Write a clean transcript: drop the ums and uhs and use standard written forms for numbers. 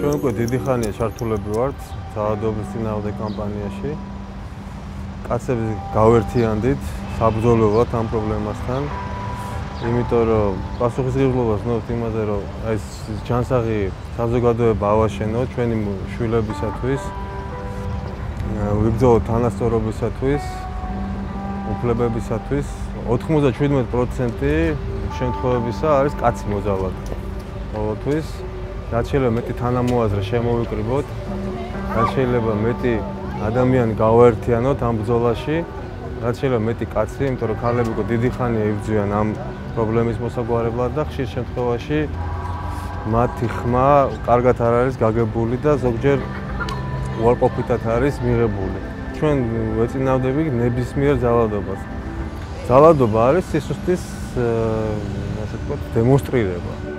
ჩვენ უკვე დიდი ხანია ჩართულები ვართ ძალადობის წინააღმდეგ კამპანიაში. კაცები გავერთიანდით საბრძოლველად ამ პრობლემასთან. იმიტომ რომ პასუხისმგებლობას ნოთ იმაზე, რომ ეს ჯანსაღი საზოგადოება ავაშენოთ ჩვენი შვილებისათვის, ვიბრძოლოთ თანასწორობისათვის, უფლებებისათვის. 97% შემთხვევებისა არის კაცი მოძალადე. ყოველთვის რაც შეიძლება მეტი თანამოაზრე შემოვიკრიბოთ, რაც შეიძლება მეტი ადამიანი გავაერთიანოთ ამ ბრძოლაში, რაც შეიძლება მეტი კაცი, იმიტომ რომ ქალები უკვე დიდი ხანია იბრძვიან ამ პრობლემის მოსაგვარებლად და ხშირ შემთხვევაში მათი ხმა კარგად არ არის გაგებული და ზოგჯერ უარყოფითად არის მიღებული. ჩვენ ვეწინააღმდებით ნებისმიერ ძალადობას. ძალადობა არის სისუსტის, ასე ვთქვათ, დემონსტრირება.